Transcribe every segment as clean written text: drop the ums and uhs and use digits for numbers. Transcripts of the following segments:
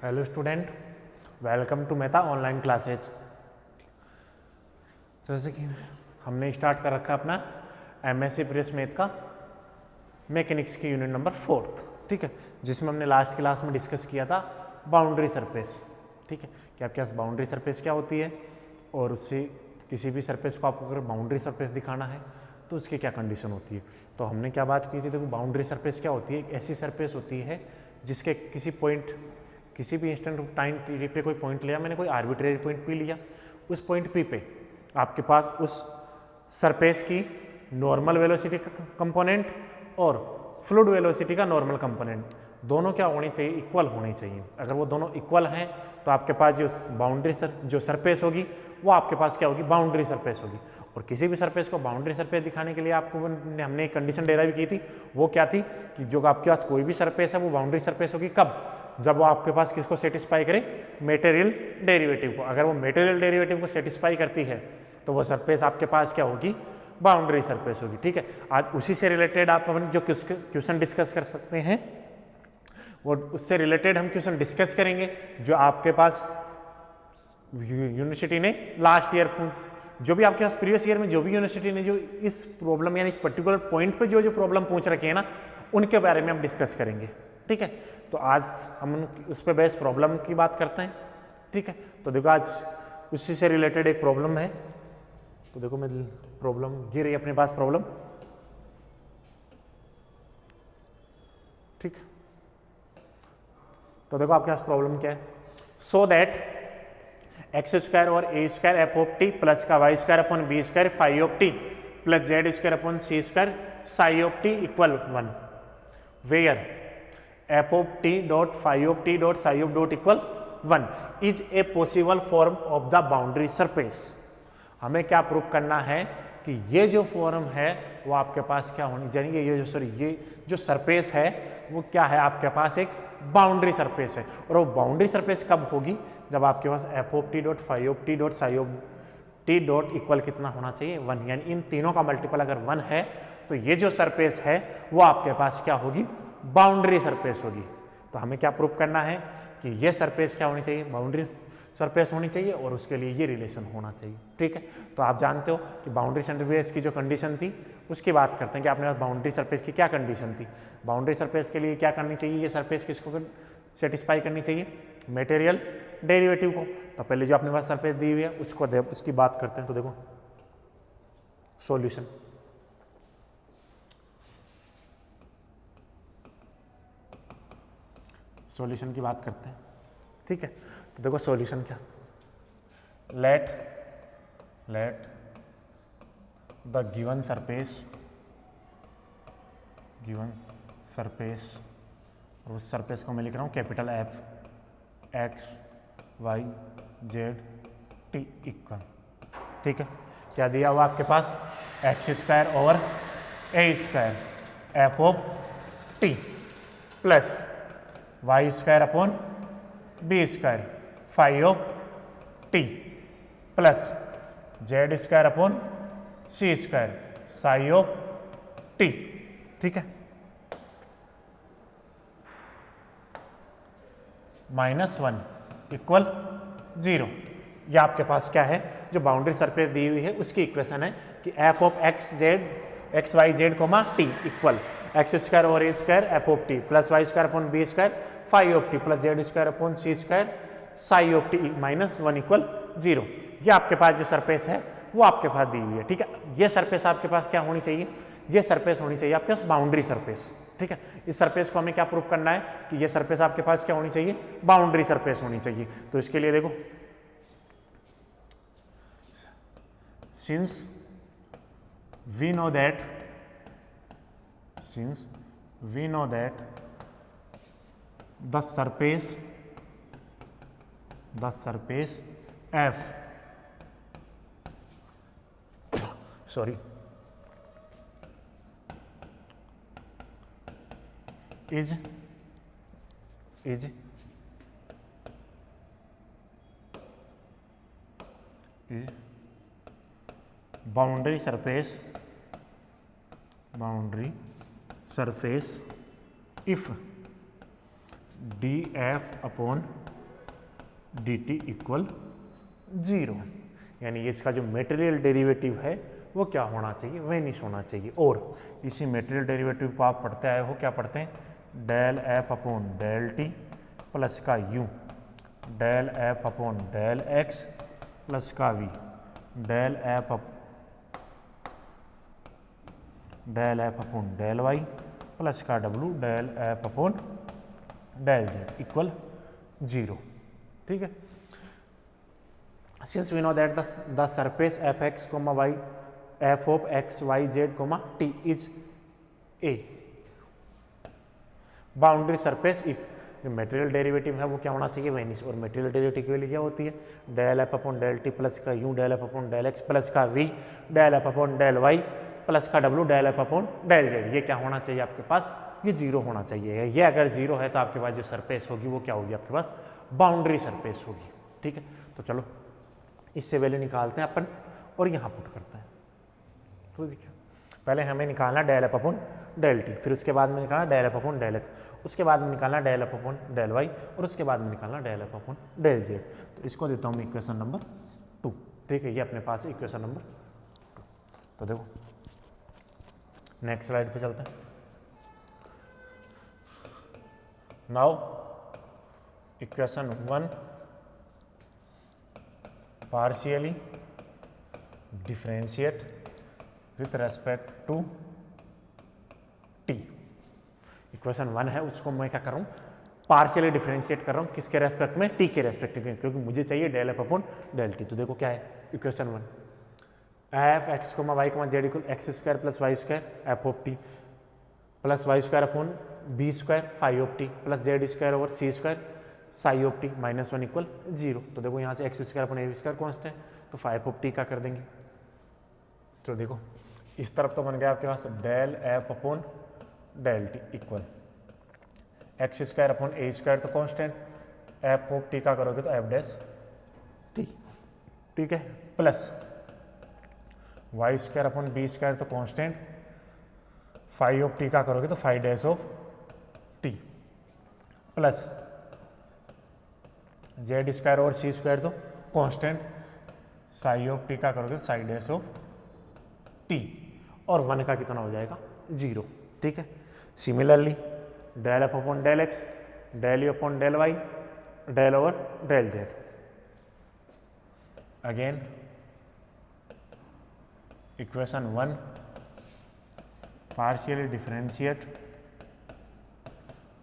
Hello student, welcome to Mehta online classes. जैसे कि हमने स्टार्ट कर रखा अपना एमएससी प्रेस मैथ का मैकेनिक्स की यूनिट नंबर 4, ठीक है, जिसमें हमने लास्ट क्लास में डिस्कस किया था बाउंड्री सरफेस। ठीक है, कि आपके पास बाउंड्री सरफेस क्या होती है और उससे किसी भी सरफेस को आपको अगर बाउंड्री सरफेस दिखाना है तो उसकी क्या कंडीशन होती है। तो हमने क्या बात की थी, देखो बाउंड्री सरफेस क्या होती है, एक ऐसी सरफेस होती है जिसके किसी भी इंस्टेंट टाइम पे कोई पॉइंट लिया, मैंने कोई आर्बिट्रेरी पॉइंट पी लिया, उस पॉइंट पी पे आपके पास उस सरफेस की नॉर्मल वेलोसिटी का कंपोनेंट और फ्लूइड वेलोसिटी का नॉर्मल कंपोनेंट दोनों क्या होनी चाहिए, इक्वल होनी चाहिए। अगर वो दोनों इक्वल हैं तो आपके पास जो सरफेस होगी वो आपके पास क्या होगी, बाउंड्री सरफेस होगी। और किसी भी सरफेस को बाउंड्री सरफेस दिखाने के लिए आपको हमने एक कंडीशन डेराइव की थी, वो क्या थी कि जो आपके पास कोई भी सरफेस है वो बाउंड्री सरफेस होगी कब, जब वो आपके पास किसको सेटिस्फाई करे, मेटेरियल डेरिवेटिव को। अगर वो मेटेरियल डेरिवेटिव को सेटिस्फाई करती है तो वो सरफेस आपके पास क्या होगी, बाउंड्री सरफेस होगी। ठीक है, आज उसी से रिलेटेड आप अपन जो क्वेश्चन डिस्कस कर सकते हैं वो उससे रिलेटेड हम क्वेश्चन डिस्कस करेंगे जो आपके पास यूनिवर्सिटी ने लास्ट ईयर जो भी आपके पास प्रीवियस ईयर में जो भी यूनिवर्सिटी ने जो इस प्रॉब्लम यानी इस पर्टिकुलर पॉइंट पे जो प्रॉब्लम पूछ रखे हैं ना, उनके बारे में हम डिस्कस करेंगे। ठीक है, तो आज हम उस पर बेस प्रॉब्लम की बात करते हैं। ठीक है, तो देखो आज उसी से रिलेटेड एक प्रॉब्लम है। तो देखो मैं प्रॉब्लम ये रही अपने पास प्रॉब्लम। ठीक, तो देखो आपके पास प्रॉब्लम क्या है, सो दैट एक्स स्क्वायर और a square F of T plus का Y square upon B square five of T plus Z square upon C square psi of T equal 1, where f of t dot phi of t dot psi of dot equal 1 is a possible form of the boundary surface. हमें क्या prove करना है कि ये जो form है वो आपके पास क्या होनी चाहिए, ये जो सरफेस है वो क्या है, आपके पास एक बाउंड्री सरफेस है। और वो बाउंड्री सरफेस कब होगी, जब आपके पास f of t dot phi of t dot psi of t dot equal कितना होना चाहिए, 1। यानी इन तीनों का मल्टीपल अगर 1 है तो ये जो सरफेस है वो आपके पास क्या होगी, बाउंड्री सरफेस होगी। तो हमें क्या प्रूव करना है कि ये सरफेस क्या होनी चाहिए, बाउंड्री सरफेस होनी चाहिए और उसके लिए ये रिलेशन होना चाहिए। ठीक है, तो आप जानते हो कि बाउंड्री सरफेस की जो कंडीशन थी उसकी बात करते हैं कि आपने बाउंड्री सरफेस की क्या कंडीशन थी। बाउंड्री सरफेस के लिए क्या करनी चाहिए, ये सरफेस किसको सेटिस्फाई करनी चाहिए, मटेरियल डेरिवेटिव को। तो पहले जो अपने पास सरफेस दी हुई है उसकी बात करते हैं। तो देखो सॉल्यूशन की बात करते हैं। ठीक है, तो देखो सॉल्यूशन क्या, लेट द गिवन सरफेस और उस सरफेस को मैं लिख रहा हूँ capital f x Y z t equal. ठीक है, क्या दिया हुआ आपके पास, x square over a square F of T plus Y square upon B square five of T plus Z square upon C square psi of T. ठीक है, -1 equal 0। यह आपके पास क्या है, जो बाउंड्री सरफेस दी हुई है उसकी इक्वेशन है कि f of x Y Z comma T equal x square और a square F of T plus Y square upon B square five of T plus Z square upon C square psi of T -1 equal 0। ये आपके पास जो surface है वो आपके पास दी हुई है। ठीक है, ये सरफेस आपके पास क्या होनी चाहिए, ये सरफेस होनी चाहिए आपके पास बाउंड्री सरफेस। ठीक है, इस सरफेस को हमें क्या प्रूव करना है कि ये सरफेस आपके पास क्या होनी चाहिए, बाउंड्री सरफेस होनी चाहिए। तो इसके लिए देखो, since we know that the surface f is boundary surface if df upon dt equal 0, यानी इसका जो मटेरियल डेरिवेटिव है वो क्या होना चाहिए, वेनिश होना चाहिए। और इसी मटेरियल डेरिवेटिव को आप पढ़ते आए हो, क्या पढ़ते हैं, del F upon del t plus का u, del F upon del x plus का v, del F upon del Y plus का डब्लू, del F upon del Z equal 0। ठीक है, since we know that the surface f x comma y f of x Y Z comma T is a boundary surface if, जो material derivative है वो क्या होना चाहिए, वेनिश। और material derivative के लिए क्या होती है, del F upon del t plus का u, del F upon del x plus का v, del F upon del Y plus का डब्लू, del F upon del Z. ये क्या होना चाहिए आपके पास, ये 0 होना चाहिए। ये अगर 0 है तो आपके पास जो सरफेस होगी वो क्या होगी, आपके पास बाउंड्री सरफेस होगी। ठीक है, तो चलो इससे वैल्यू निकालते हैं अपन और यहाँ पुट करते हैं। तो देखिए, पहले हमें निकालना del F upon del T, फिर उसके बाद में निकालना del F upon del X, उसके बाद में निकालना del F upon del Y और उसके बाद में निकालना del F upon del Z. तो इसको देता हूँ मैं इक्वेशन नंबर 2। ठीक है, ये अपने पास है इक्वेशन नंबर 2। तो देखो नेक्स्ट स्लाइड पे चलते हैं। Now equation 1 partially differentiate with respect to T. Equation 1 है, उसको मैं क्या कर रहा हूँ, पार्शियली डिफरेंशिएट कर रहा हूँ, किसके रेस्पेक्ट में, टी के रेस्पेक्ट में, क्योंकि मुझे चाहिए del F upon del T. तो देखो क्या है equation 1, F x comma Y comma Z equal x square plus Y square F of T plus Y square upon B square phi of T plus Z square over C square psi of T -1 equal 0। तो देखो यहाँ से X square upon ए square constant, तो five of T का कर देंगे। तो देखो इस तरफ तो बन गया आपके पास del F upon del T equal x square upon ए स्क्वायर तो कॉन्स्टेंट, एफ ऑफ टी का करोगे तो एफ डैश टी। ठीक है, plus Y square upon B square तो कॉन्स्टेंट, फाई ऑफ टी का करोगे तो phi dash of T plus Z square और सी स्क्वायर तो कॉन्स्टेंट, साई ऑफ टी का करोगे तो साई डैश ऑफ टी, और 1 का कितना हो जाएगा 0। ठीक है, similarly del F upon del X, del U upon del Y, del over del Z. Again equation 1 partially differentiate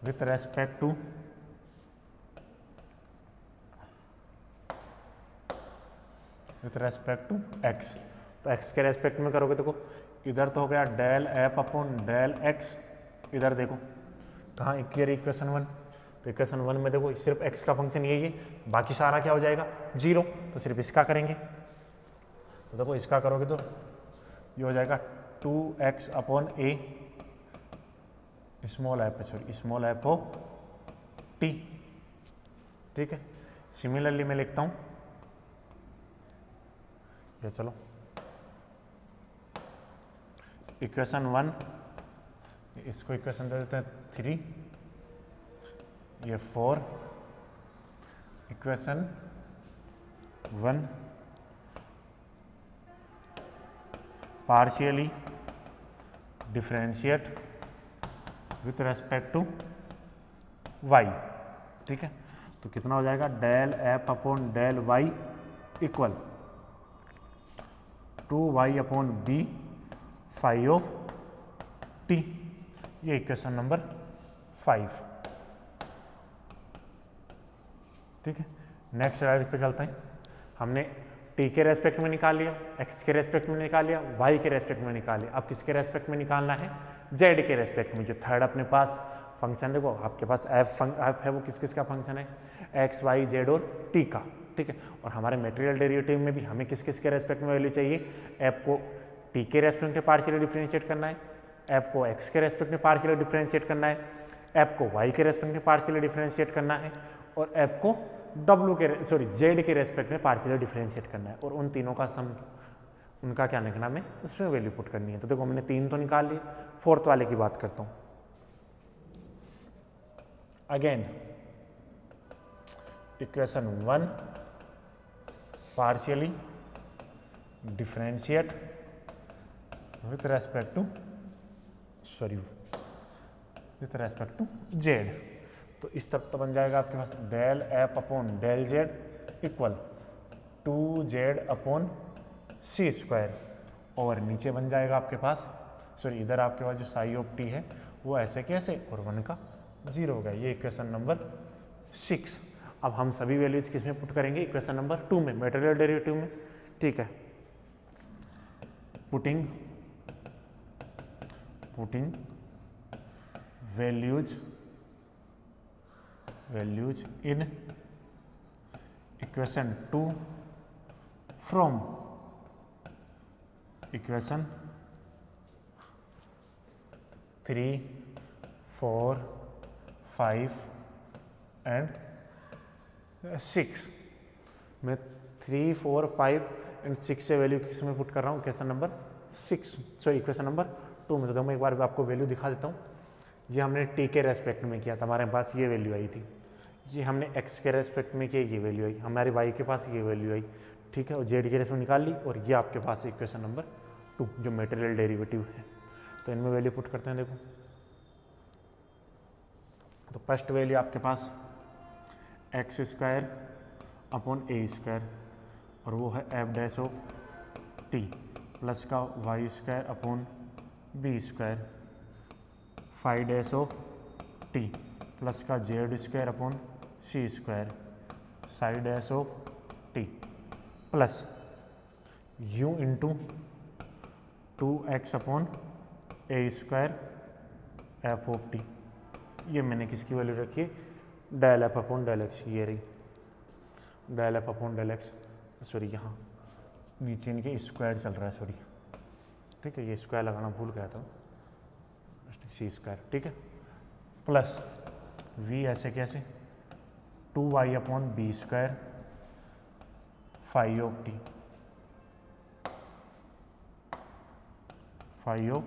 with respect to x। तो x के रेस्पेक्ट में करोगे, देखो इधर तो हो गया del F upon del X, इधर देखो कहाँ क्लियर इक्वेशन 1। तो इक्वेशन 1 में देखो सिर्फ x का फंक्शन यही है, बाकी सारा क्या हो जाएगा 0। तो सिर्फ इसका करेंगे, तो देखो इसका करोगे तो ये हो जाएगा 2x upon A small F of T. ठीक है, सिमिलरली मैं लिखता हूँ ये, चलो इक्वेशन 1, इसको इक्वेशन दे देते हैं 3, ये 4, equation 1 partially differentiate with respect to y। ठीक है, तो कितना हो जाएगा del F upon del y equal 2y upon B phi of T. ये इक्वेशन नंबर 5। ठीक है, नेक्स्ट स्लाइड पे चलते हैं। हमने टी के रेस्पेक्ट में निकाल लिया, एक्स के रेस्पेक्ट में निकाल लिया, वाई के रेस्पेक्ट में निकाल लिया। अब किसके रेस्पेक्ट में निकालना है, जेड के रेस्पेक्ट में। जो थर्ड अपने पास फंक्शन देखो आपके पास एफ है, वो किस किस का फंक्शन है, एक्स वाई जेड और टी का। ठीक है, और हमारे मटेरियल डेरिवेटिव में भी हमें किस किस के रेस्पेक्ट में वैल्यू चाहिए, एफ को टी के रेस्पेक्ट में पार्शियली डिफरेंशिएट करना है, एफ को एक्स के रेस्पेक्ट में पार्शियली डिफरेंशिएट करना है, एफ को वाई के रेस्पेक्ट में पार्शियली डिफरेंशिएट करना है, और एफ को जेड के रेस्पेक्ट में पार्शियली डिफरेंशिएट करना है। और उन तीनों का सम, उनका क्या निकला में उसमें वैल्यू पुट करनी है। तो देखो हमने 3 तो निकाल लिए, 4th वाले की बात करता हूँ। Again equation 1 partially differentiate with respect to Z. तो इस तरफ तो बन जाएगा आपके पास del F upon del Z equal 2z upon सी स्क्वायर, और नीचे बन जाएगा आपके पास इधर आपके पास जो साई ऑफ टी है वो ऐसे कैसे, और 1 का 0 हो गया। ये इक्वेशन नंबर 6। अब हम सभी वैल्यूज किस में पुट करेंगे, इक्वेशन नंबर 2 में, मटेरियल डेरिवेटिव में। ठीक है, putting values in equation 2 from equation 3, 4, 5 and 6 मैं 3, 4, 5 एंड 6 से वैल्यू किस में पुट कर रहा हूँ, इक्वेशन नंबर 6 इक्वेशन नंबर 2 में। तो मैं एक बार आपको वैल्यू दिखा देता हूँ। ये हमने टी के रेस्पेक्ट में किया था, हमारे पास ये वैल्यू आई थी। ये हमने एक्स के रेस्पेक्ट में किया, ये वैल्यू आई। हमारे वाई के पास ये वैल्यू आई। ठीक है, और जेड के रेस्पेक्ट में निकाल ली, और ये आपके पास इक्वेशन नंबर 2 जो मटेरियल डेरिवेटिव है। तो इनमें वैल्यू पुट करते हैं। देखो, तो फर्स्ट वैल्यू आपके पास एक्स स्क्वायर अपॉन ए स्क्वायर, और वो है F dash of T plus का Y square upon B square, 5 dash of T plus का Z square upon C square, psi dash of T plus u into 2x upon A square F of T. ये मैंने किसकी value रखी है, del F upon del x. ये रही del F upon del x, यहाँ नीचे इनके स्क्वायर चल रहा है, ठीक है, ये स्क्वायर लगाना भूल गया था, सी स्क्वायर। ठीक है, प्लस v ऐसे कैसे 2y upon B square phi of T, phi of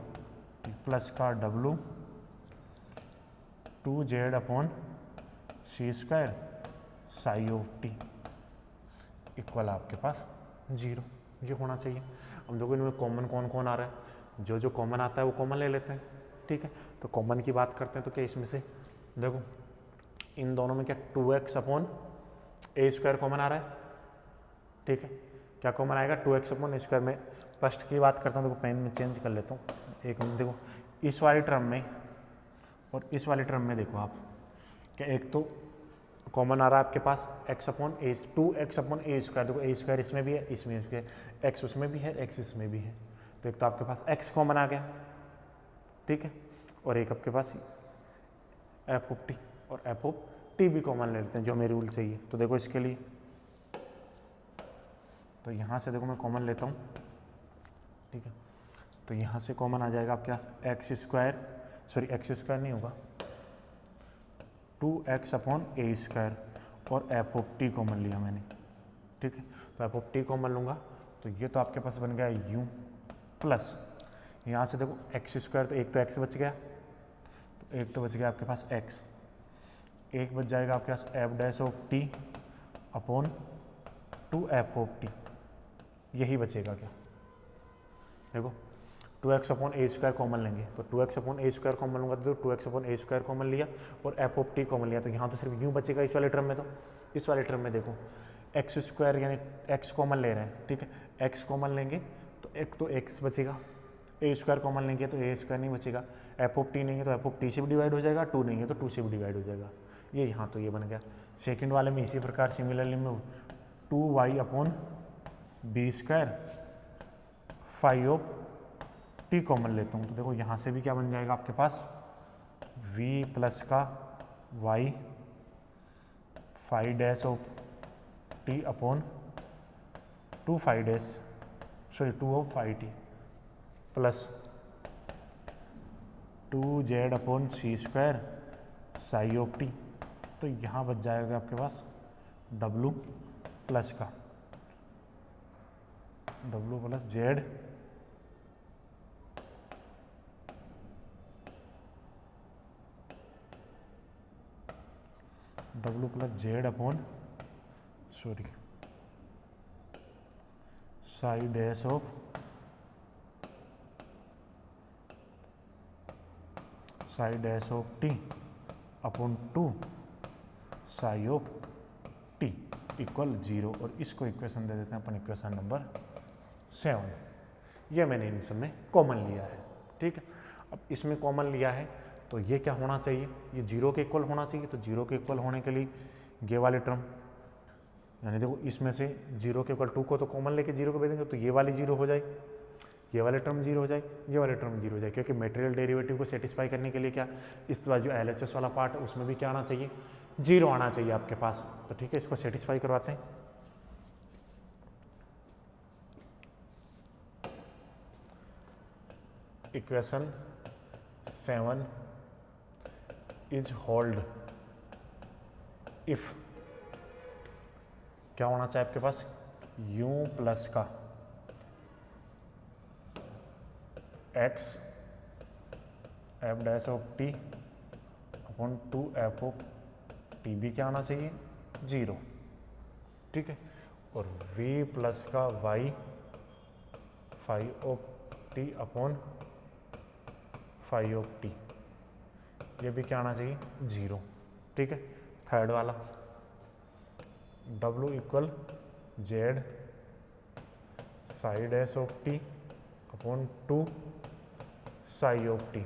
plus का w 2z upon C square psi of T equal आपके पास 0। ये होना चाहिए। अब देखो इनमें कॉमन कौन कौन आ रहा है, जो कॉमन आता है वो कॉमन ले लेते हैं। ठीक है, तो कॉमन की बात करते हैं। तो क्या इसमें से देखो इन दोनों में क्या 2x अपॉन ए स्क्वायर कॉमन आ रहा है। ठीक है, क्या कॉमन आएगा 2x अपॉन ए स्क्वायर। में फर्स्ट की बात करता हूँ, देखो पेन में चेंज कर लेता हूँ एक मिनट। देखो इस वाली टर्म में और इस वाली टर्म में देखो आप, क्या एक तो कॉमन आ रहा है आपके पास x अपॉन ए, 2x अपॉन ए स्क्वायर। देखो ए स्क्वायर इसमें भी है, इसमें भी है, x उसमें भी है, x इसमें भी है। तो एक तो आपके पास x कॉमन आ गया। ठीक है, और एक आपके पास एफ ऑफ टी, और एफ ऑफ टी भी कॉमन ले लेते हैं जो हमें रूल चाहिए। तो देखो इसके लिए, तो यहाँ से देखो मैं कॉमन लेता हूँ। ठीक है, तो यहाँ से कॉमन आ जाएगा आपके पास एक्स स्क्वायर नहीं होगा, 2x अपॉन ए स्क्वायर, और एफ ऑफ टी कॉमन लिया मैंने। ठीक है, तो एफ ऑफ टी कॉमन लूँगा, तो ये तो आपके पास बन गया u प्लस यहाँ से देखो एक्स स्क्वायर, तो एक तो x बच गया, तो एक तो बच गया आपके पास x, एक बच जाएगा आपके पास f dash of T upon 2f of t, यही बचेगा क्या। देखो 2x अपॉन ए स्क्वायर कॉमन लेंगे, तो 2x अपॉन ए स्क्वायर कॉमन लूँगा, तो 2x अपॉन ए स्क्वायर कॉमन लिया और एफ ऑफ टी कॉमन लिया, तो यहाँ तो सिर्फ यूँ बचेगा इस वाले टर्म में। तो इस वाले टर्म में देखो एक्स स्क्वायर यानी x कॉमन ले रहे हैं। ठीक है, x कॉमन लेंगे तो एक तो x बचेगा, ए स्क्वायर कॉमन लेंगे तो ए स्क्वायर नहीं बचेगा, एफ ऑफ टी नहीं है तो एफ ऑफ टी से भी डिवाइड हो जाएगा, 2 नहीं है तो 2 से भी डिवाइड हो जाएगा। ये यहाँ तो ये बन गया। सेकेंड वाले में इसी प्रकार सिमिलरली मैं 2y upon B square phi of T common लेता हूँ, तो देखो यहाँ से भी क्या बन जाएगा आपके पास v प्लस का y phi dash of T upon 2 of phi T plus 2z upon C square psi of T. तो यहाँ बच जाएगा आपके पास w प्लस का w plus z w plus Z upon sorry psi dash of T upon 2 psi of T equal 0, और इसको equation दे देते हैं अपन इक्वेशन नंबर 7। ये मैंने इन सब में कॉमन लिया है, ठीक है। अब इसमें कॉमन लिया है तो ये क्या होना चाहिए, ये 0 के इक्वल होना चाहिए। तो 0 के इक्वल होने के लिए ये वाली टर्म, यानी देखो इसमें से 0 के इक्वल 2 को तो कॉमन लेके 0 को भेजेंगे तो ये वाली 0 हो जाए, ये वाली टर्म 0 हो जाए, ये वाली टर्म 0 हो जाए, क्योंकि मटेरियल डेरिवेटिव को सेटिस्फाई करने के लिए क्या इस बार जो LHS वाला पार्ट है उसमें भी क्या आना चाहिए, 0 आना चाहिए आपके पास। तो ठीक है, इसको सेटिस्फाई करवाते हैं। इक्वेशन 7 इज होल्ड इफ क्या होना चाहिए आपके पास, u प्लस का x F dash of T upon 2 F of T भी क्या आना चाहिए 0, ठीक है। और v प्लस का y five of T upon five of T ये भी क्या आना चाहिए 0, ठीक है। थर्ड वाला w equal Z Sai dash of T upon 2 psi of T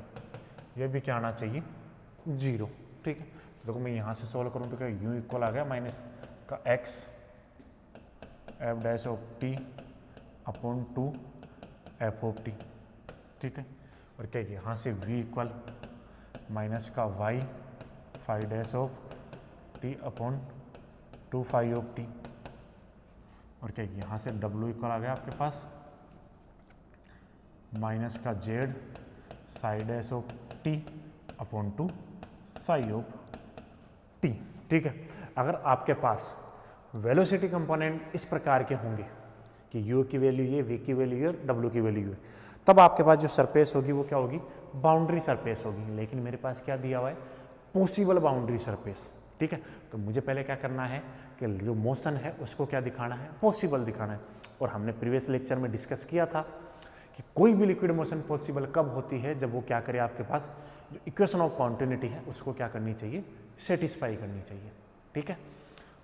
ये भी क्या आना चाहिए 0, ठीक है। देखो मैं यहाँ से सॉल्व करूँ तो क्या u इक्वल आ गया माइनस का x F dash of T upon 2 F of T, ठीक है। और क्या यहाँ से v इक्वल माइनस का y five dash of T upon 2 phi of T, और क्या यहाँ से w इक्वल आ गया आपके पास माइनस का z Sai dash of T upon 2 psi of T, ठीक है। अगर आपके पास वेलोसिटी कंपोनेंट इस प्रकार के होंगे कि u की वैल्यू ये, v की वैल्यू ये और w की वैल्यू ये, तब आपके पास जो सरफेस होगी वो क्या होगी, बाउंड्री सरफेस होगी। लेकिन मेरे पास क्या दिया हुआ है, पॉसिबल बाउंड्री सरफेस, ठीक है। तो मुझे पहले क्या करना है कि जो मोशन है उसको क्या दिखाना है, पॉसिबल दिखाना है। और हमने प्रीवियस लेक्चर में डिस्कस किया था कि कोई भी लिक्विड मोशन पॉसिबल कब होती है, जब वो क्या करे, आपके पास जो इक्वेशन ऑफ कॉन्टिन्यूटी है उसको क्या करनी चाहिए, सेटिस्फाई करनी चाहिए, ठीक है।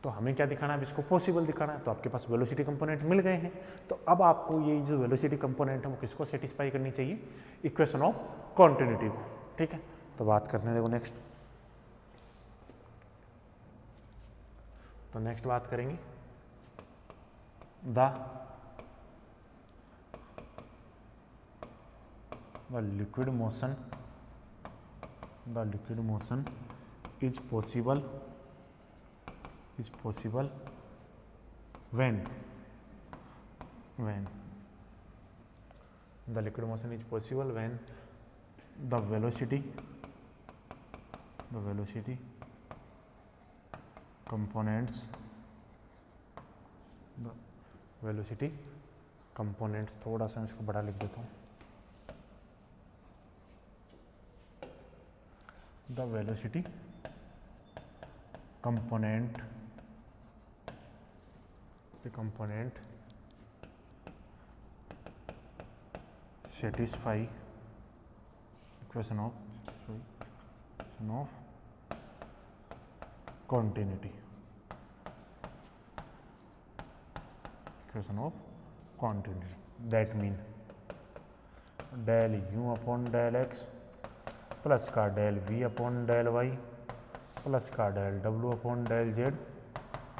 तो हमें क्या दिखाना है, इसको पॉसिबल दिखाना है। तो आपके पास वेलोसिटी कंपोनेंट मिल गए हैं, तो अब आपको ये जो वेलोसिटी कंपोनेंट है वो किसको सेटिस्फाई करनी चाहिए, इक्वेशन ऑफ कॉन्टिन्यूटी को, ठीक है। तो बात करने देखो नेक्स्ट, तो नेक्स्ट बात करेंगे the liquid motion is possible when the liquid motion is possible when the velocity components थोड़ा सा इसको बड़ा लिख देता हूँ, the velocity component satisfy equation of continuity, that mean del u upon del x plus का del v upon del y plus का del w upon del z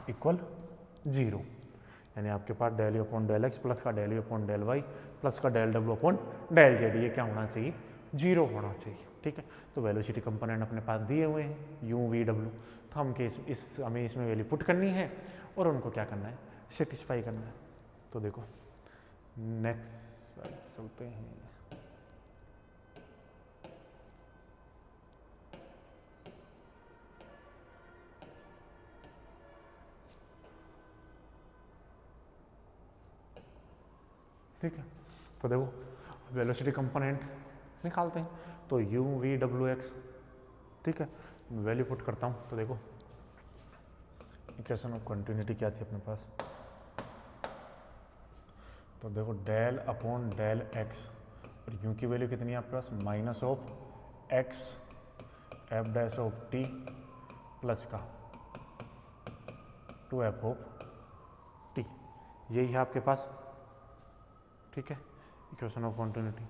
equal 0, यानी आपके पास del u upon del x plus का del u upon del y plus का del w upon del z ये क्या होना चाहिए, 0 होना चाहिए, ठीक है। तो वेलोसिटी कंपोनेंट अपने पास दिए हुए हैं u v w, तो हम हमें इसमें वैल्यू पुट करनी है और उनको क्या करना है, सेटिस्फाई करना है। तो देखो नेक्स्ट चलते हैं, ठीक है। तो देखो वेलोसिटी कंपोनेंट निकालते हैं, तो u v w x, ठीक है। वैल्यू पुट करता हूँ, तो देखो इक्वेशन ऑफ कंटिन्यूटी क्या थी अपने पास, तो देखो डेल अपॉन डेल एक्स, और यू की वैल्यू कितनी है आपके पास, minus of x f dash of T plus का 2f ऑफ टी, यही है आपके पास, ठीक है, equation of continuity.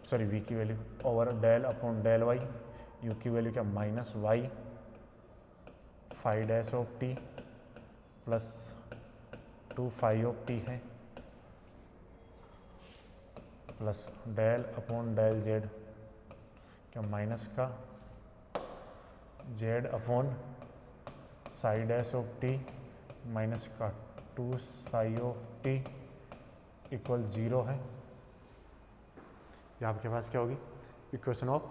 Sorry v की value over del upon del y, u की वैल्यू क्या, minus y phi dash of T plus 2 phi of t है, plus del upon del z क्या, माइनस का z upon psi dash of t minus का 2 psi of T equal 0 है। ये आपके पास क्या होगी, इक्वेशन ऑफ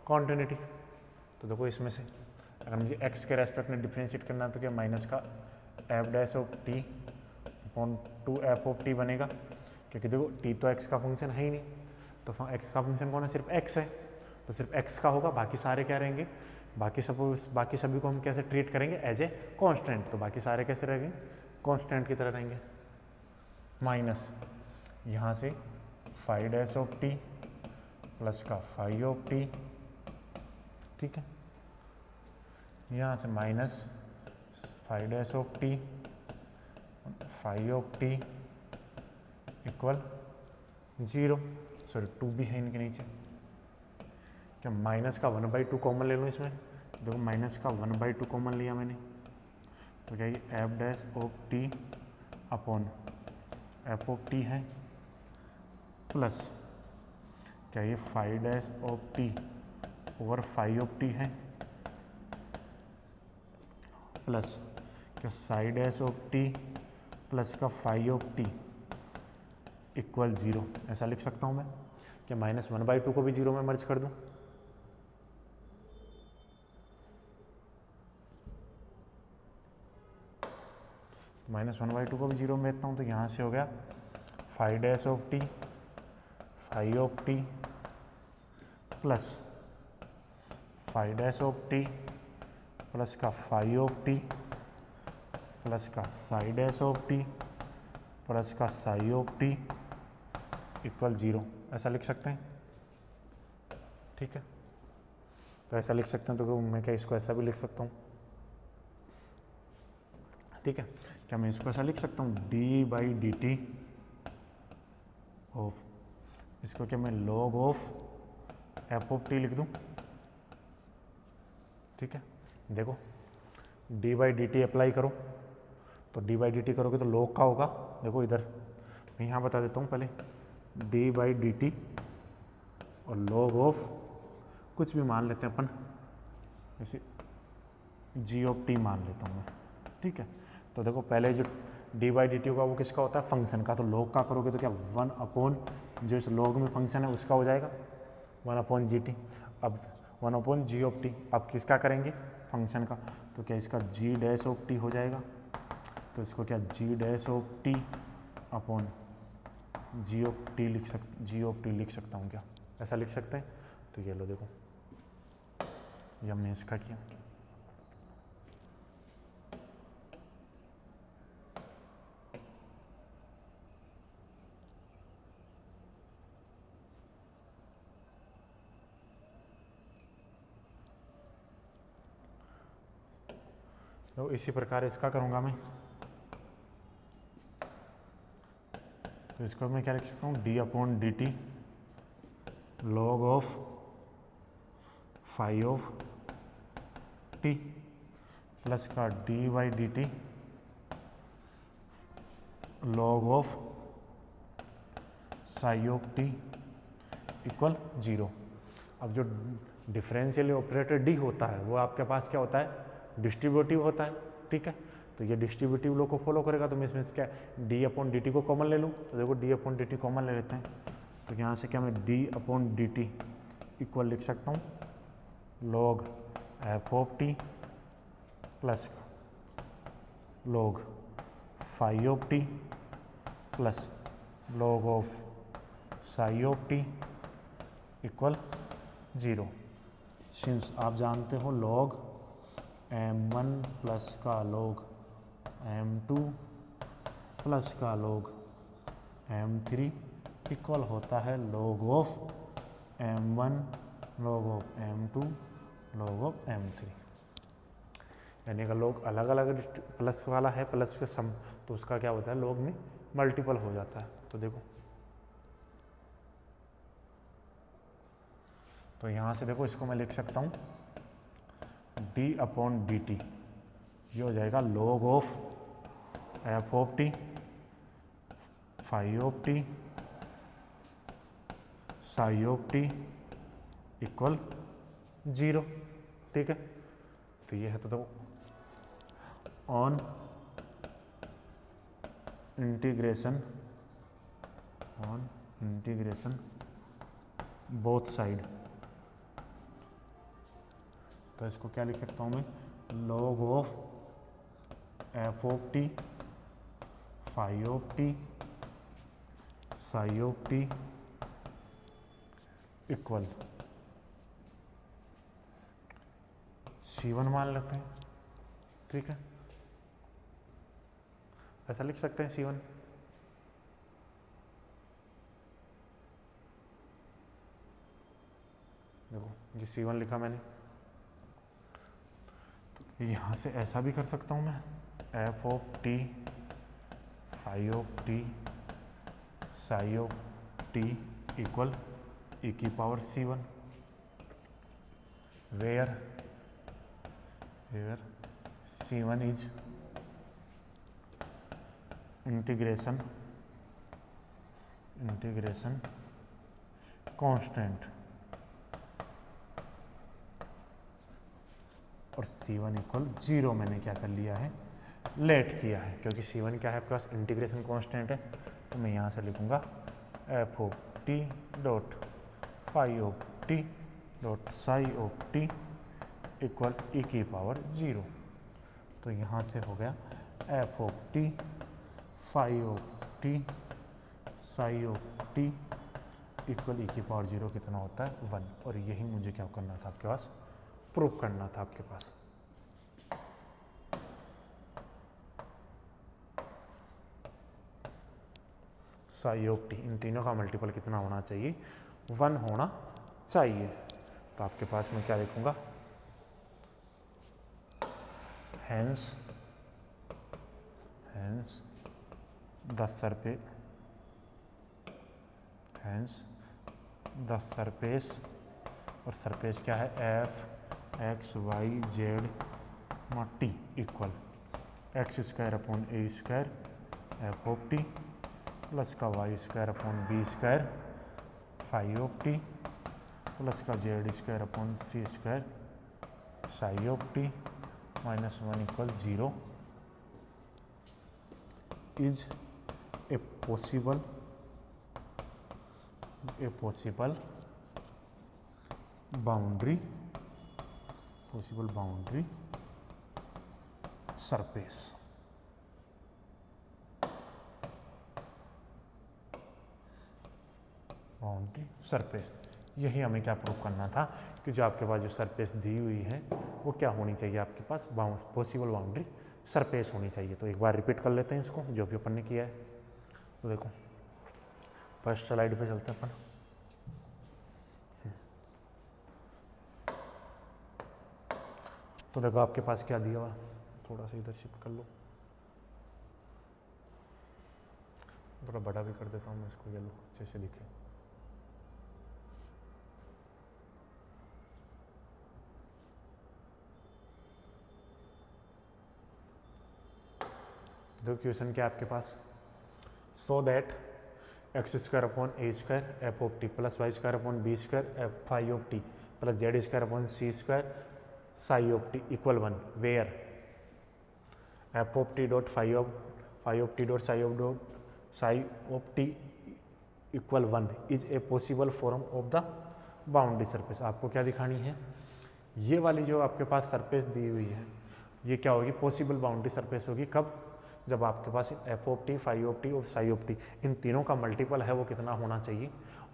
कॉन्टिन्यूटी। तो देखो इसमें से अगर मुझे x के रेस्पेक्ट में डिफ्रेंशिएट करना है तो क्या, माइनस का F dash of T upon 2f of T बनेगा, क्योंकि देखो t तो x का फंक्शन है ही नहीं, तो x का फंक्शन कौन है, सिर्फ x है, तो सिर्फ x का होगा, बाकी सारे क्या रहेंगे, बाकी सभी को हम कैसे ट्रीट करेंगे, एज ए कॉन्स्टेंट, तो बाकी सारे कैसे रहेंगे, कॉन्स्टेंट की तरह रहेंगे। माइनस यहाँ से five dash of T plus का फाइव ऑफ टी, ठीक है, यहाँ से minus five dash of T five of T equal 0, sorry 2 भी है इनके नीचे, क्या माइनस का 1/2 कॉमन ले लूँ इसमें, देखो माइनस का 1/2 कॉमन लिया मैंने, तो क्या ये F dash of T upon F of t है, प्लस क्या ये five dash of T over five of t है, प्लस क्या side dash of T plus का फाइव ऑफ टी इक्वल 0, ऐसा लिख सकता हूँ मैं, क्या माइनस 1/2 को भी 0 में मर्ज कर दूँ, माइनस 1/2 को भी 0 में लेता हूँ, तो यहाँ से हो गया five dash of T five of T plus five dash of T plus का फाइव ऑफ टी प्लस का psi dash of T plus का साई ऑफ टी इक्वल 0, ऐसा लिख सकते हैं, ठीक है, तो ऐसा लिख सकते हैं, तो मैं क्या इसको ऐसा भी लिख सकता हूँ, ठीक है, क्या मैं इसको ऐसा लिख सकता हूँ d/dt ऑफ, इसको क्या मैं log of F of T लिख दूँ, ठीक है, देखो d/dt अप्लाई करो, तो d/dt करोगे तो log का होगा, देखो इधर मैं यहाँ बता देता हूँ पहले, d/dt और log ऑफ कुछ भी मान लेते हैं अपन, जैसे g ऑफ t मान लेता हूँ मैं, ठीक है, तो देखो पहले जो d/dt होगा वो किसका होता है, फंक्शन का, तो log का करोगे तो क्या 1 जो इस log में फंक्शन है उसका हो जाएगा 1/gt, अब 1/g ऑफ टी, अब किसका करेंगे, फंक्शन का, तो क्या इसका g डैश ऑफ टी हो जाएगा, तो इसको क्या g dash of T upon g of T लिख सकता हूँ क्या, ऐसा लिख सकते हैं, तो ये लो देखो ये हमने इसका किया, तो इसी प्रकार इसका करूँगा मैं, तो इसको मैं क्या लिख सकता हूँ, d/dt log of five of T plus का d/dt log of psi of T equal 0। अब जो डिफरेंशियल ऑपरेटर d होता है वो आपके पास क्या होता है, डिस्ट्रीब्यूटिव होता है, ठीक है, तो ये डिस्ट्रीब्यूटिव लो को फॉलो करेगा, तो मैं इसमें क्या d/dt को कॉमन ले लूँ, तो देखो d/dt कॉमन ले लेते हैं, तो यहाँ से क्या मैं d/dt इक्वल लिख सकता हूँ log F of T plus log phi of T plus log of psi of T equal 0, since आप जानते हो log m1 प्लस का log m2 प्लस का log m3 इक्वल होता है log of m1 log of m2 log of m3। यानी अगर log अलग अलग प्लस वाला है प्लस के सम, तो उसका क्या होता है log में मल्टीपल हो जाता है। तो देखो, तो यहाँ से देखो इसको मैं लिख सकता हूँ d/dt, ये हो जाएगा log of f of t phi of t psi of t equal 0। ठीक है, तो ये है, तो देखो ऑन इंटीग्रेशन बोथ साइड, तो इसको क्या लिख सकता हूँ मैं, log of f of t phi of t psi of t equal C1 मान लेते हैं। ठीक है, ऐसा लिख सकते हैं C1। देखो ये C1 लिखा मैंने, तो यहाँ से ऐसा भी कर सकता हूँ मैं, f of t phi of t psi of t equal e की power C1, where C1 is integration constant और C1 इक्वल 0 मैंने क्या कर लिया है, लेट किया है, क्योंकि C1 क्या है आपके पास, इंटीग्रेशन कांस्टेंट है। तो मैं यहाँ से लिखूँगा f of t dot phi of t dot psi of t equal e की पावर 0। तो यहाँ से हो गया f of t phi of t psi of t equal e की पावर 0 कितना होता है, 1। और यही मुझे क्या करना था आपके पास, प्रूव करना था आपके पास। psi ऑफ t, इन तीनों का मल्टीपल कितना होना चाहिए, 1 होना चाहिए। तो आपके पास मैं क्या लिखूंगा, hence the surface, और सरफेस क्या है, f x y z t equal x square upon A square F of T plus का Y square upon B square phi of T plus का Z square upon C square psi of t minus 1 equal 0 is a possible boundary surface. Boundary surface, यही हमें क्या prove करना था कि जो आपके पास जो सरफेस दी हुई है वो क्या होनी चाहिए, आपके पास पॉसिबल बाउंड्री सरफेस होनी चाहिए। तो एक बार रिपीट कर लेते हैं इसको, जो भी अपन ने किया है। तो देखो फर्स्ट स्लाइड पे चलते हैं अपन। तो देखो आपके पास क्या दिया हुआ, थोड़ा सा इधर शिफ्ट कर लो, थोड़ा बड़ा भी कर देता हूँ मैं इसको, ये लो अच्छे से दिखे। दो क्वेश्चन क्या आपके पास, so that x square upon A square F of T plus Y square upon B square f phi of T plus Z square upon C square psi of T equal 1, where f of t dot phi of t dot psi of T equal 1 is a possible form of the boundary surface. आपको क्या दिखानी है, ये वाली जो आपके पास surface दी हुई है ये क्या होगी, पॉसिबल बाउंड्री सरफेस होगी। कब, जब आपके पास f of T phi of T और साई ऑफ टी इन तीनों का मल्टीपल है वो कितना होना चाहिए,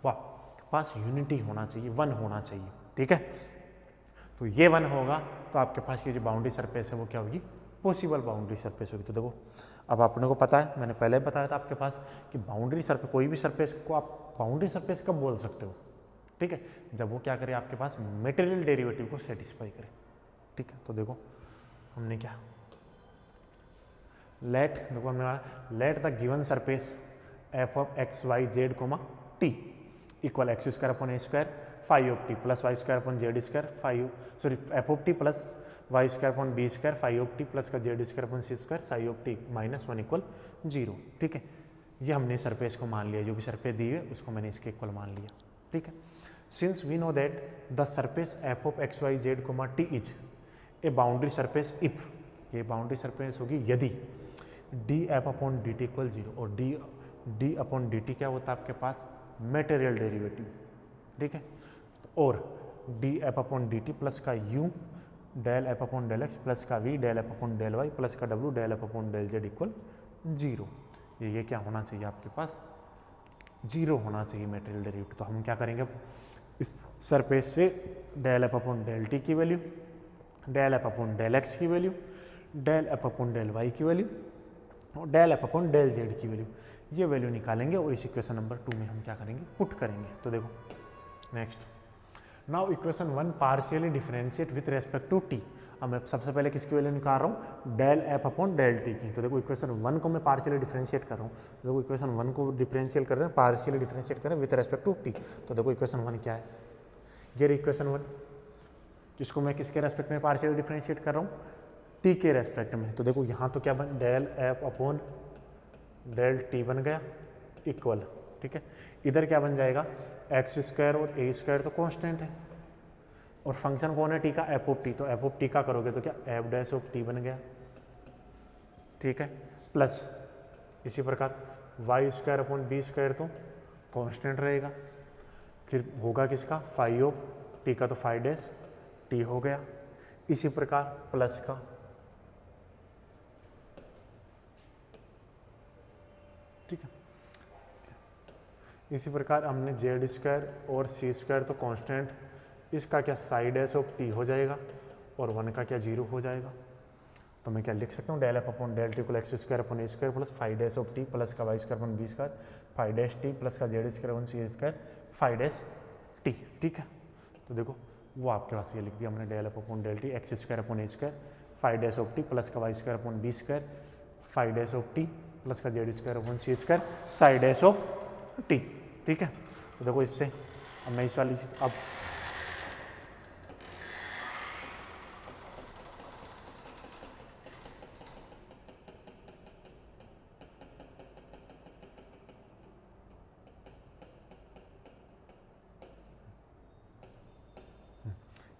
वो आपके पास यूनिटी होना चाहिए, 1 होना चाहिए। ठीक है, तो ये 1 होगा तो आपके पास ये जो बाउंड्री सरफेस है वो क्या होगी, पॉसिबल बाउंड्री सरफेस होगी। तो देखो अब अपने को पता है, मैंने पहले बताया था आपके पास कि बाउंड्री सरफेस, कोई भी सरफेस को आप बाउंड्री सरफेस कब बोल सकते हो, ठीक है, जब वो क्या करे आपके पास मटेरियल डेरिवेटिव को सेटिस्फाई करे, ठीक है। तो देखो हमने क्या देखो हमने let the given surface F of x Y Z comma T equal x square upon A square five of T plus Y square upon z square F of T plus Y square upon B square five of T plus का Z square upon C square psi of T -1 equal 0, ठीक है। ये हमने surface को मान लिया, जो भी सरफेस दी है उसको मैंने इसके इक्वल मान लिया, ठीक है। Since we know that the surface F of x Y Z comma T is a boundary surface if, ये बाउंड्री सरफेस होगी यदि D F upon D T equal 0 और डी अपॉन डी टी क्या होता है आपके पास मटेरियल डेरिवेटिव, ठीक है। और d F upon D t plus का u del F upon del x plus का v del F upon del Y plus का डब्ल्यू del F upon del Z equal 0, ये क्या होना चाहिए आपके पास 0 होना चाहिए मटेरियल डेरिवेटिव। तो हम क्या करेंगे इस सरफेस से del F upon del T की value, del F upon del X की value, del F upon del Y की वैल्यू और del F upon del Z की वैल्यू, ये वैल्यू निकालेंगे और इस इक्वेशन नंबर 2 में हम क्या करेंगे पुट करेंगे। तो देखो next, now equation 1 partially differentiate with respect to T. अब मैं सबसे पहले किसकी वैल्यू निकाल रहा हूँ, del F upon del T की। तो देखो इक्वेशन 1 को मैं पार्शियली डिफरेंशिएट कर रहा हूँ, तो देखो इक्वेशन 1 को डिफरेंशियल कर रहे हैं, पार्शियली डिफरेंशिएट कर रहे हैं विथ रेस्पेक्ट टू टी। तो देखो इक्वेशन 1 क्या है, ये इक्वेशन 1 जिसको मैं किसके रेस्पेक्ट में पार्शियली डिफरेंशिएट कर रहा हूँ, टी के रेस्पेक्ट में। तो देखो यहाँ तो क्या बन del F upon del T बन गया इक्वल, ठीक है। इधर क्या बन जाएगा एक्स स्क्वायर और ए स्क्वायर तो कांस्टेंट है और फंक्शन कौन है टी का, एफ ऑफ टी। तो एफ ऑफ टी का करोगे तो क्या एफ डैश ऑफ टी बन गया, ठीक है। प्लस इसी प्रकार Y square upon B square तो कांस्टेंट रहेगा, फिर होगा किसका फाइव ऑफ टी का तो फाइव डैश टी हो गया। इसी प्रकार प्लस का ठीक है, इसी प्रकार हमने जेड स्क्वायर और सी स्क्वायर तो कांस्टेंट, इसका क्या साइड एस ऑफ टी हो जाएगा और 1 का क्या 0 हो जाएगा। तो मैं क्या लिख सकता हूँ del F upon del T equal x square upon A square plus five dash of T plus का Y square upon B square five dash T plus का जेड स्क्वायर अपॉन सी स्क्वायर फाइव डैश टी, ठीक है। तो देखो वो आपके पास ये लिख दिया हमने del F upon del T X square upon A square five dash of T plus का Y square upon B square five dash of T plus का Z square upon C square psi dash of T, ठीक है। तो देखो इससे अब मैं इस वाली अब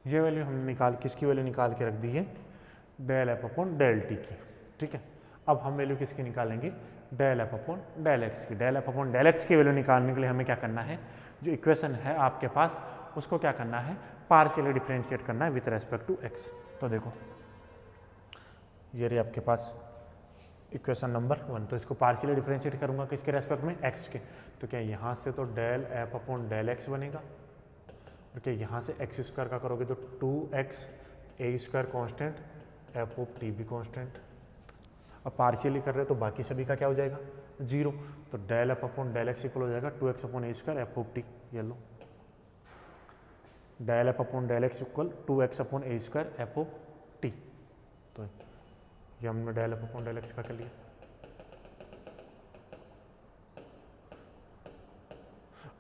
ये वैल्यू हमने निकाल किसकी वैल्यू निकाल के रख दी है del F upon del T की, ठीक है। अब हम वैल्यू किसकी निकालेंगे del F upon del X की। Del F upon del X की वैल्यू निकालने के लिए हमें क्या करना है, जो इक्वेशन है आपके पास उसको क्या करना है पार्शियली डिफरेंशिएट करना है विथ रेस्पेक्ट टू एक्स। तो देखो ये रही आपके पास इक्वेशन नंबर 1, तो इसको पार्शियली डिफरेंशिएट करूंगा किसके रेस्पेक्ट में एक्स के। तो क्या यहाँ से तो del F upon del X बनेगा और क्या यहाँ से एक्स स्क्वायर का करोगे तो 2x A square constant f of T भी कॉन्स्टेंट। अब पार्शियली कर रहे हो तो बाकी सभी का क्या हो जाएगा 0, तो del F upon del X equal हो जाएगा 2x upon A square F of T. ये लो del F upon del X equal 2x upon A square F of T. तो ये हमने del F upon del X का कर लिया।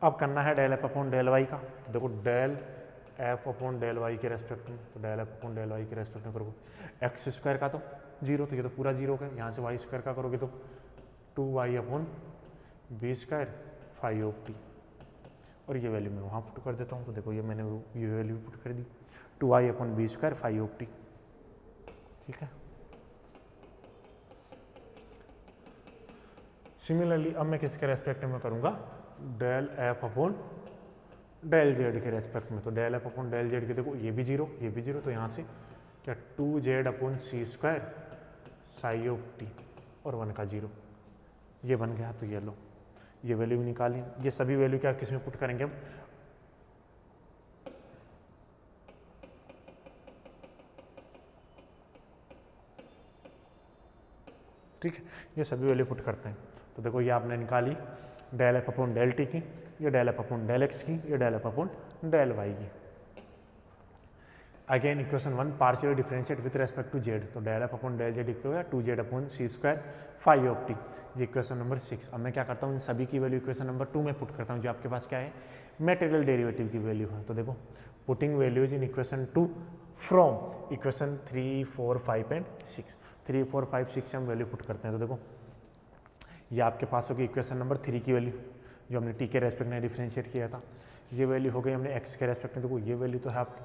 अब करना है del F upon del Y का। तो देखो del F upon del Y के रेस्पेक्ट में, तो del F upon del Y के रेस्पेक्ट में करोगे एक्स स्क्वायर का तो 0, तो ये तो पूरा 0 का। यहाँ से वाई स्क्वायर का करोगे तो 2y upon B square five of T, और ये वैल्यू मैं वहाँ पुट कर देता हूँ। तो देखो ये मैंने ये वैल्यू पुट कर दी 2y upon B square five of T, ठीक है। सिमिलरली अब मैं किसके रेस्पेक्ट में करूँगा del F upon del Z के रेस्पेक्ट में। तो del F upon del Z के देखो ये भी 0 ये भी 0, तो यहाँ से क्या 2z upon C square psi of T और 1 का 0 ये बन गया। तो ये लो ये वैल्यू भी निकाली। ये सभी वैल्यू क्या किस में पुट करेंगे हम ठीक है, ये सभी वैल्यू पुट करते हैं। तो देखो ये आपने निकाली del F upon del T की, ये del F upon del X की, ये del F upon del Y की। Again equation 1 partially differentiate with respect to Z, तो del F upon del Z equal है 2z upon C square five of T, ये equation number 6। अब मैं क्या करता हूँ, इन सभी की वैल्यू इक्वेशन नंबर 2 में पुट करता हूँ, जो आपके पास क्या है, मटेरियल डेरिवेटिव की वैल्यू है। तो देखो putting values in equation 2 from equation 3, 4, 5 and 6, 3, 4, 5, 6 हम वैल्यू पुट करते हैं। तो देखो ये आपके पास होगी इक्वेशन नंबर 3 की वैल्यू, जो हमने टी के रेस्पेक्ट में डिफरेंशिएट किया था। ये वैल्यू हो गई हमने एक्स के रेस्पेक्ट में, देखो ये वैल्यू तो है आपकी,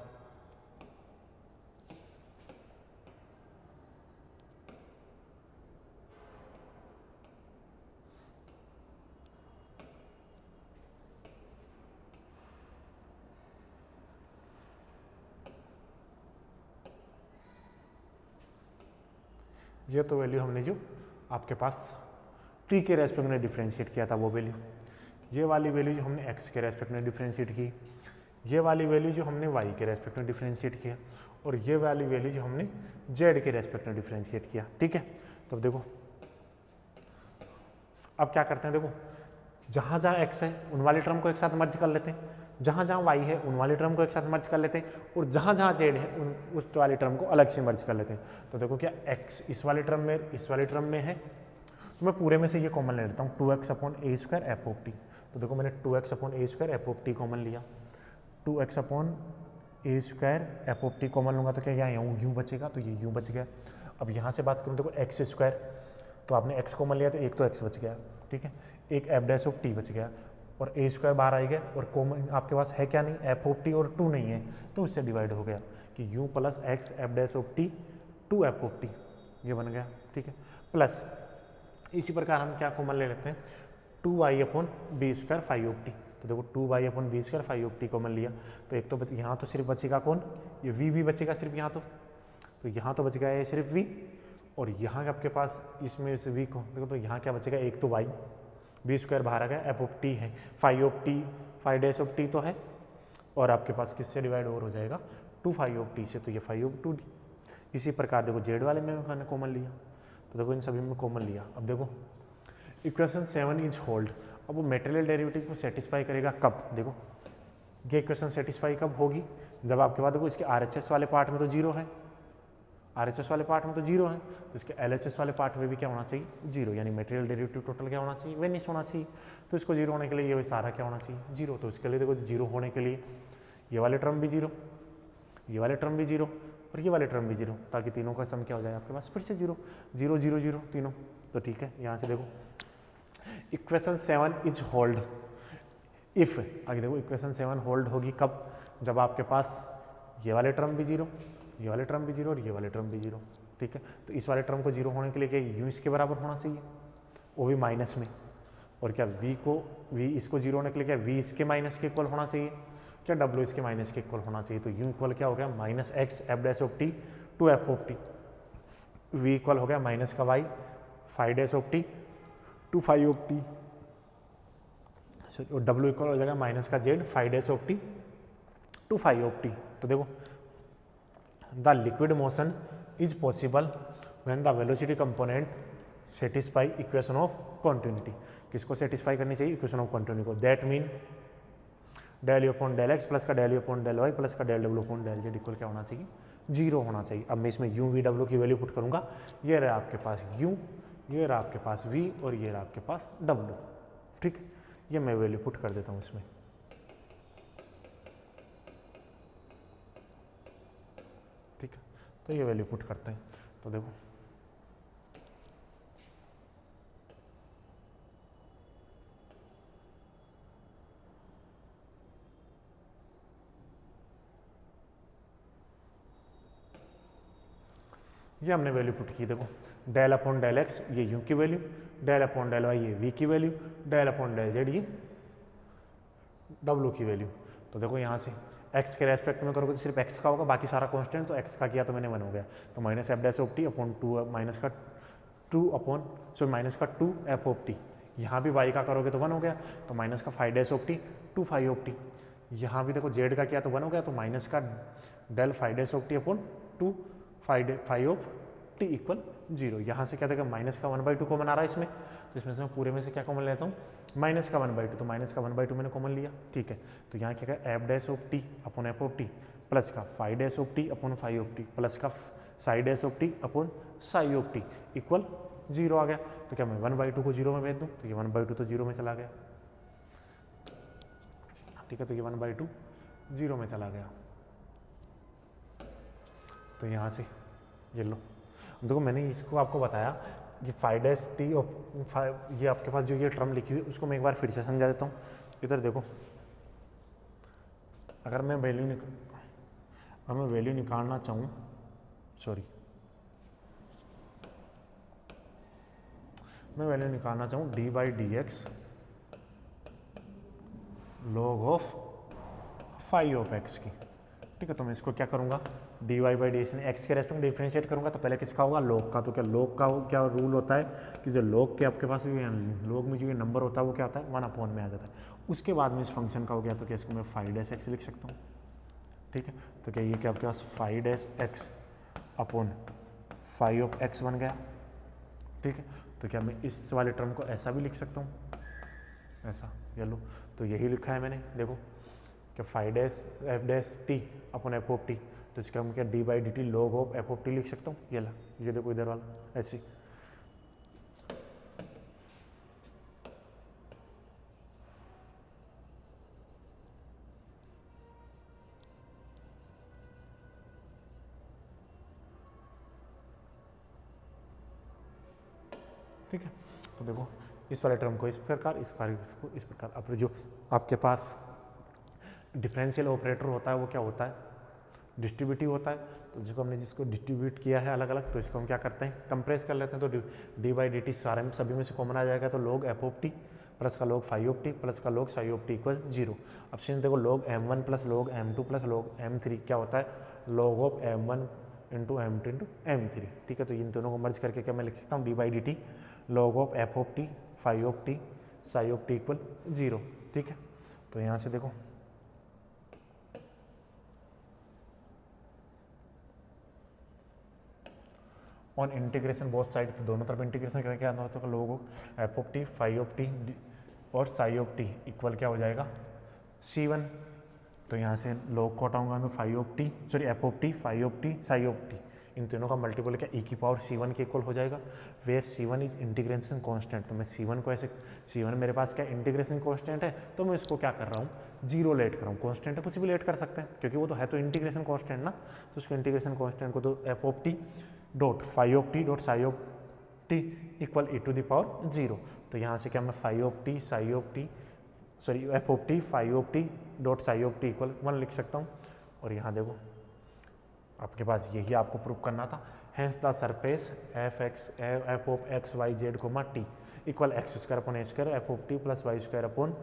ये तो वैल्यू हमने जो आपके पास टी के रेस्पेक्ट में डिफरेंशिएट किया था वो वैल्यू, ये वाली वैल्यू जो हमने एक्स के रेस्पेक्ट में डिफरेंशिएट की, ये वाली वैल्यू जो हमने वाई के रेस्पेक्ट में डिफरेंशिएट किया, और ये वाली वैल्यू जो हमने जेड के रेस्पेक्ट में डिफरेंशिएट किया। ठीक है, तो देखो अब क्या करते हैं, देखो जहाँ जहाँ एक्स है उन वाली टर्म को एक साथ मर्ज कर लेते हैं, जहाँ जहाँ वाई है उन वाली टर्म को एक साथ मर्ज कर लेते हैं, और जहाँ जहाँ जेड है उस वाली टर्म को अलग से मर्ज कर लेते हैं। तो देखो क्या एक्स इस वाली टर्म में, इस वाली टर्म में है, तो मैं पूरे में से ये कॉमन ले लेता हूँ 2x upon A square F of T. तो देखो मैंने 2x upon A square F of T common लिया, 2x upon A square F of T common लूँगा तो क्या यहाँ यूँ बचेगा, तो ये यूँ बच गया। अब यहाँ से बात करूँ देखो एक्स स्क्वायर, तो आपने x कॉमन लिया तो एक तो x बच गया, ठीक है, एक एफ डैश ऑफ टी बच गया, और ए स्क्वायर बाहर आई गया, और कॉमन आपके पास है क्या नहीं, एफ ऑफ टी और 2 नहीं है, तो इससे डिवाइड हो गया कि u plus x f dash of T 2 F of T, ये बन गया। ठीक है, प्लस इसी प्रकार हम क्या कॉमन ले लेते हैं 2y upon B square five of T. तो देखो 2y upon B square five of T common लिया, तो एक तो यहाँ तो सिर्फ बचेगा कौन, ये v बचेगा सिर्फ यहाँ, तो यहाँ तो बच गया ये सिर्फ v, और यहाँ आपके पास इसमें से v को देखो, तो यहाँ क्या बचेगा, एक तो y, बी स्क्वायर बाहर आ गया, एफ ऑफ टी है, five of T, five dash of T तो है, और आपके पास किससे डिवाइड और हो जाएगा 2 फाइव ऑफ टी से, तो ये 5 ऑफ 2 डी। इसी प्रकार देखो जेड वाले में मैंने कॉमन लिया, तो देखो इन सभी में कॉमन लिया। अब देखो इक्वेशन 7 इज होल्ड, अब वो मटेरियल डेरिवेटिव को सेटिस्फाई करेगा कब, देखो ये इक्वेशन सेटिस्फाई कब होगी, जब आपके पास देखो इसके RHS वाले पार्ट में तो जीरो है, RHS वाले पार्ट में तो जीरो है, तो इसके LHS वाले पार्ट में भी क्या होना चाहिए, जीरो, यानी मटेरियल डेरिवेटिव टोटल क्या होना चाहिए, वेनिश होना चाहिए। तो इसको जीरो होने के लिए ये सारा क्या होना चाहिए, जीरो। तो इसके लिए देखो जीरो होने के लिए ये वाले टर्म भी जीरो, ये वाले टर्म भी जीरो, और ये वाले टर्म भी जीरो, ताकि तीनों का सम क्या हो जाए आपके पास फिर से जीरो, जीरो जीरो जीरो तीनों। तो ठीक है, यहाँ से देखो इक्वेशन 7 इज होल्ड इफ, आगे देखो इक्वेशन 7 होल्ड होगी कब, जब आपके पास ये वाले टर्म भी जीरो, ये वाले टर्म भी जीरो, और ये वाले टर्म भी जीरो। ठीक है, तो इस वाले टर्म को जीरो होने के लिए क्या यूँ इसके बराबर होना चाहिए, वो भी माइनस में, और क्या v इसको जीरो होने के लिए क्या v इसके माइनस के इक्वल होना चाहिए, क्या w इसके माइनस के इक्वल होना चाहिए। तो u इक्वल क्या हो गया minus x f dash of T 2 F of T, v equal हो गया माइनस का y 5 dash of T 2 5 of T, और w इक्वल हो जाएगा माइनस का z 5 dash of T 2 5 of T. तो देखो the liquid motion is possible when the velocity component satisfy equation of continuity. किसको सेटिस्फाई करनी चाहिए, इक्वेशन ऑफ कॉन्टिन्यूटी को। That mean del U upon del x plus का del U upon del Y plus का del W upon del Z equal क्या होना चाहिए, zero होना चाहिए। अब मैं इसमें यू वी डब्ल्यू की वैल्यू पुट करूंगा, ये रहा आपके पास यू, ये रहा आपके पास वी, और ये रहा आपके पास डब्ल्यू। ठीक, ये मैं वैल्यू पुट कर देता हूँ इसमें। ठीक है, तो ये वैल्यू पुट करते हैं। तो देखो ये हमने वैल्यू पुट की, देखो डेल अपॉन डेल एक्स ये यू की value, del upon del Y ये वी की value, del upon del Z ये डब्ल्यू की वैल्यू। तो देखो यहाँ से एक्स के रेस्पेक्ट में करोगे तो सिर्फ एक्स का होगा, बाकी सारा कांस्टेंट, तो एक्स का किया तो मैंने 1 हो गया, तो minus F dash of T upon 2 minus का 2 अपॉन माइनस का 2 एफ ऑफ टी। यहाँ भी वाई का करोगे तो 1 हो गया, तो माइनस का 5 dash of T 2 5 of T. यहाँ भी देखो जेड का किया तो 1 हो गया, तो माइनस का del 5 dash of T upon 2 5 of T equal 0। यहाँ से क्या देगा, माइनस का 1/2 कॉमन आ रहा है इसमें, तो इसमें से मैं पूरे में से क्या कॉमन लेता हूँ, माइनस का 1/2, तो माइनस का 1/2 मैंने कॉमन लिया, ठीक है। तो यहाँ क्या है, F dash of T upon F of T plus का five dash of T upon five of T plus का psi dash of T upon psi of T equal 0 आ गया। तो क्या मैं 1/2 को 0 में भेज दूँ, तो ये 1/2 तो 0 में चला गया, ठीक है। तो ये 1/2 0 में चला गया। तो यहाँ से ये लो, देखो मैंने इसको आपको बताया, ये फाइव डैश टी और ये आपके पास जो ये टर्म लिखी हुई है उसको मैं एक बार फिर से समझा देता हूँ। इधर देखो, अगर मैं वैल्यू निकालना चाहूँ, मैं वैल्यू निकालना चाहूँ d/dx log of five of x की, ठीक है। तो मैं इसको क्या करूँगा, dy/dx ने x के रेस्पेक्ट डिफरेंशिएट करूँगा, तो पहले किसका होगा, log का। तो क्या log का क्या रूल होता है कि जो log के आपके पास log में जो ये नंबर होता है वो क्या होता है, 1/, में आ जाता है। उसके बाद में इस फंक्शन का हो गया, तो क्या इसको मैं 5-x लिख सकता हूँ, ठीक है। तो क्या ये क्या आपके पास 5-x अपॉन 5 ऑफ x बन गया, ठीक है। तो क्या मैं इस वाले टर्म को ऐसा भी लिख सकता हूँ, ऐसा, ये लो। तो यही लिखा है मैंने, देखो क्या 5-f' upon f of t, तो इसका हम क्या d/dt log of f of t लिख सकता हूँ, ये ला, ये देखो इधर वाला ऐसे। ठीक है। तो देखो इस वाले टर्म को इस प्रकार, इस प्रकार। अब जो आपके पास डिफरेंशियल ऑपरेटर होता है वो क्या होता है, डिस्ट्रीब्यूटिव होता है। तो जिसको डिस्ट्रीब्यूट किया है अलग अलग, तो इसको हम क्या करते हैं, कंप्रेस कर लेते हैं। तो d/dt सारे में सभी में से कॉमन आ जाएगा, तो log f of t plus का log five of T plus का log Sai of T equal 0। अब सीधे देखो log m1 plus log m2 plus log m3 क्या होता है, log of m1 into m2 into m3, ठीक है। तो इन दोनों को मर्ज करके क्या मैं लिख सकता हूँ, d/dt log of f of t five of T psi of T equal 0, ठीक है। तो यहाँ से देखो ऑन इंटीग्रेशन बोथ साइड, तो दोनों तरफ इंटीग्रेशन करके क्या होता है, log of f of t five of T और साई ऑफ टी इक्वल क्या हो जाएगा, c1। तो यहाँ से log को हटाऊंगा तो five of T f of T five of T psi of T, इन तीनों का मल्टीपल क्या e⁻c1 के इक्वल हो जाएगा, where c1 is integration constant. तो मैं c1 को ऐसे, c1 मेरे पास क्या इंटीग्रेशन कांस्टेंट है, तो मैं इसको क्या कर रहा हूँ, 0 लेट कर रहा हूँ। कांस्टेंट है, कुछ भी लेट कर सकते हैं क्योंकि वो तो है तो इंटीग्रेशन कांस्टेंट ना, तो उसको इंटीग्रेशन कांस्टेंट को तो f of t dot phi of t dot psi of T equal e⁻0। तो यहाँ से क्या मैं five of T psi of T f of T five of t dot psi of T equal 1 लिख सकता हूँ। और यहाँ देखो आपके पास यही आपको प्रूव करना था, hence the surface f of x y z comma T equal x² upon a² f of T plus y² upon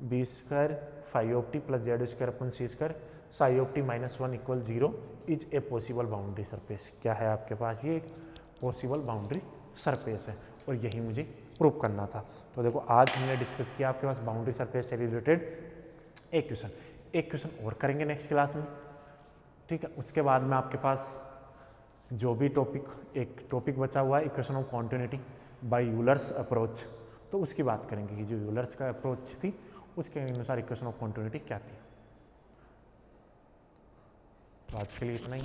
b² five of T plus z² upon c² psi of T -1 equal 0 is a possible boundary surface. क्या है आपके पास, ये possible boundary surface है, और यही मुझे prove करना था। तो देखो आज हमने डिस्कस किया आपके पास बाउंड्री सरफेस से रिलेटेड एक क्वेश्चन और करेंगे नेक्स्ट क्लास में, ठीक है। उसके बाद में आपके पास जो भी एक टॉपिक बचा हुआ है, equation of continuity by Euler's approach, तो उसकी बात करेंगे कि जो यूलर्स का अप्रोच थी उसके अनुसार इक्वेशन ऑफ कॉन्टिन्यूटी क्या थी। तो आज के लिए इतना ही।